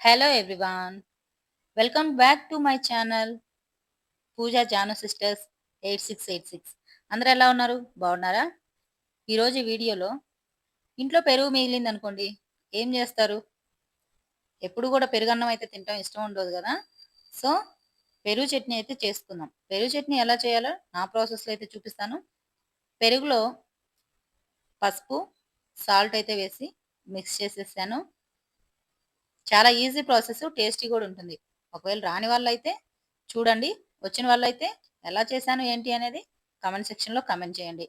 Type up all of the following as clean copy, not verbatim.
Hello everyone. Welcome back to my channel Pooja Janu sisters 8686. అందరూ ఎలా ఉన్నారు? బాగున్నారా? ఈరోజు ఈ వీడియోలో ఇంట్లో పెరుగు మిగిలింది అనుకోండి, ఏం చేస్తారు? ఎప్పుడు కూడా పెరుగన్నం అయితే తింటాం ఇష్టం ఉండదు కదా. సో పెరుగు చట్నీ అయితే చేసుకుందాం. పెరుగు చట్నీ ఎలా చేయాలో నా ప్రాసెస్లో అయితే చూపిస్తాను. పెరుగులో పసుపు, సాల్ట్ అయితే వేసి మిక్స్ చేసేసాను. చాలా ఈజీ ప్రాసెస్, టేస్టీ కూడా ఉంటుంది. ఒకవేళ రాని వాళ్ళైతే చూడండి, వచ్చిన వాళ్ళైతే ఎలా చేశాను ఏంటి అనేది కామెంట్ సెక్షన్లో కామెంట్ చేయండి.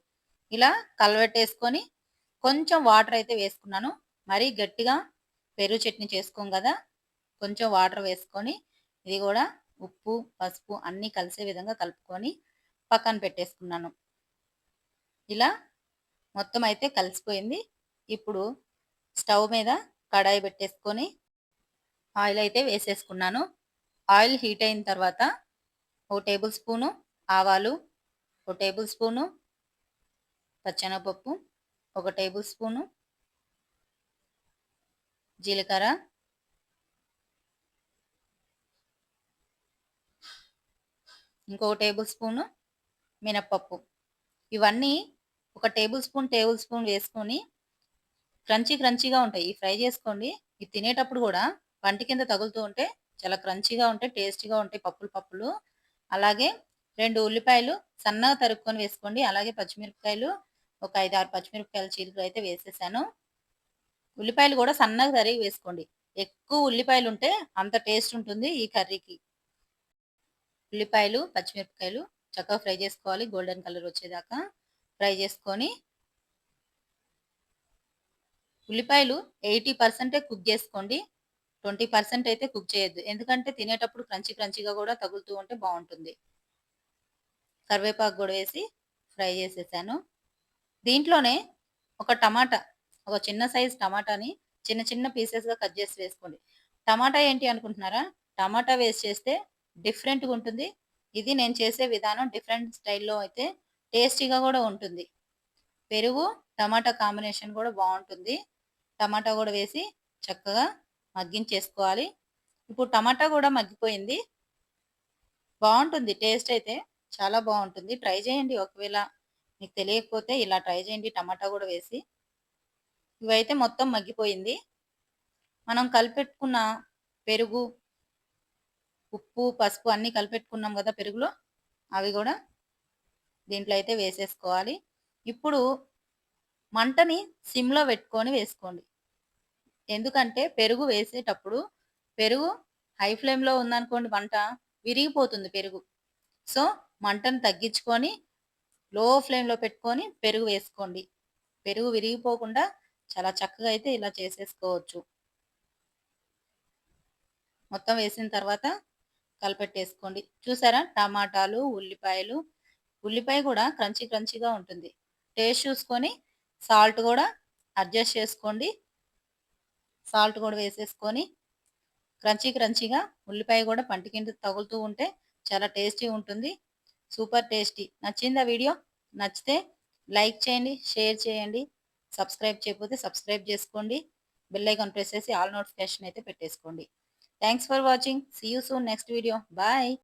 ఇలా కలవెట్టేసుకొని కొంచెం వాటర్ అయితే వేసుకున్నాను. మరీ గట్టిగా పెరుగు చట్నీ చేసుకోం కదా, కొంచెం వాటర్ వేసుకొని ఇది కూడా ఉప్పు పసుపు అన్నీ కలిసే విధంగా కలుపుకొని పక్కన పెట్టేసుకున్నాను. ఇలా మొత్తం అయితే కలిసిపోయింది. ఇప్పుడు స్టవ్ మీద కడాయి పెట్టేసుకొని ఆయిల్ అయితే వేసేసుకున్నాను. ఆయిల్ హీట్ అయిన తర్వాత 1 టేబుల్ స్పూను ఆవాలు, 1 టేబుల్ స్పూను పచ్చెనగపప్పు, 1 టేబుల్ స్పూను జీలకర్ర, ఇంకో టేబుల్ స్పూను మినప్పప్పు. ఇవన్నీ ఒక టేబుల్ స్పూన్ వేసుకొని క్రంచీగా ఉంటాయి. ఈ ఫ్రై చేసుకోండి. ఇది తినేటప్పుడు కూడా పంటి కింద తగులుతూ ఉంటే చాలా క్రంచీగా ఉంటాయి, టేస్టీగా ఉంటాయి పప్పులు. అలాగే 2 ఉల్లిపాయలు సన్నగా తరుక్కొని వేసుకోండి. అలాగే పచ్చిమిరపకాయలు ఒక 5, 6 పచ్చిమిరపకాయల చీలికలు అయితే వేసేసాను. ఉల్లిపాయలు కూడా సన్నగా తరిగి వేసుకోండి. ఎక్కువ ఉల్లిపాయలు ఉంటే అంత టేస్ట్ ఉంటుంది ఈ కర్రీకి. ఉల్లిపాయలు పచ్చిమిరపకాయలు చక్కగా ఫ్రై చేసుకోవాలి, గోల్డెన్ కలర్ వచ్చేదాకా ఫ్రై చేసుకొని ఉల్లిపాయలు 80% కుక్ చేసుకోండి. 20% అయితే కుక్ చేయొద్దు. ఎందుకంటే తినేటప్పుడు క్రంచీగా కూడా తగులుతూ ఉంటే బాగుంటుంది. కరివేపాకు కూడా వేసి ఫ్రై చేసేసాను. దీంట్లోనే ఒక టమాటా, ఒక చిన్న సైజ్ టమాటాని చిన్న పీసెస్గా కట్ చేసి వేసుకోండి. టమాటా ఏంటి అనుకుంటున్నారా? టమాటా వేస్ట్ చేస్తే డిఫరెంట్గా ఉంటుంది. ఇది నేను చేసే విధానం డిఫరెంట్ స్టైల్లో అయితే టేస్టీగా కూడా ఉంటుంది. పెరుగు టమాటా కాంబినేషన్ కూడా బాగుంటుంది. టమాటా కూడా వేసి చక్కగా మగ్గించేసుకోవాలి. ఇప్పుడు టమాటా కూడా మగ్గిపోయింది. బాగుంటుంది టేస్ట్ అయితే, చాలా బాగుంటుంది. ట్రై చేయండి, ఒకవేళ మీకు తెలియకపోతే ఇలా ట్రై చేయండి టమాటా కూడా వేసి. ఇవైతే మొత్తం మగ్గిపోయింది. మనం కలిపెట్టుకున్న పెరుగు, ఉప్పు పసుపు అన్నీ కలిపెట్టుకున్నాం కదా పెరుగులో, అవి కూడా దీంట్లో అయితే వేసేసుకోవాలి. ఇప్పుడు మంటని సిమ్లో పెట్టుకొని వేసుకోండి. ఎందుకంటే పెరుగు వేసేటప్పుడు పెరుగు హై ఫ్లేమ్లో ఉందనుకోండి మంట విరిగిపోతుంది పెరుగు. సో మంటను తగ్గించుకొని లో ఫ్లేమ్లో పెట్టుకొని పెరుగు వేసుకోండి. పెరుగు విరిగిపోకుండా చాలా చక్కగా అయితే ఇలా చేసేసుకోవచ్చు. మొత్తం వేసిన తర్వాత కలిపెట్టేసుకోండి. చూసారా, టమాటాలు ఉల్లిపాయలు, ఉల్లిపాయ కూడా క్రంచీగా ఉంటుంది. టేస్ట్ చూసుకొని సాల్ట్ కూడా అడ్జస్ట్ చేసుకోండి. సాల్ట్ కూడా వేసేసుకొని క్రంచీగా ఉల్లిపాయ కూడా పంటి కింద తగులుతూ ఉంటే చాలా టేస్టీ ఉంటుంది. Super tasty. నచ్చిందా వీడియో? నచ్చితే లైక్ చేయండి, షేర్ చేయండి. సబ్స్క్రైబ్ చేయకపోతే సబ్స్క్రైబ్ చేసుకోండి. బెల్ ఐకాన్ ప్రెస్ చేసి ఆల్ నోటిఫికేషన్ అయితే పెట్టేసుకోండి. Thanks for watching. See you soon next video. Bye.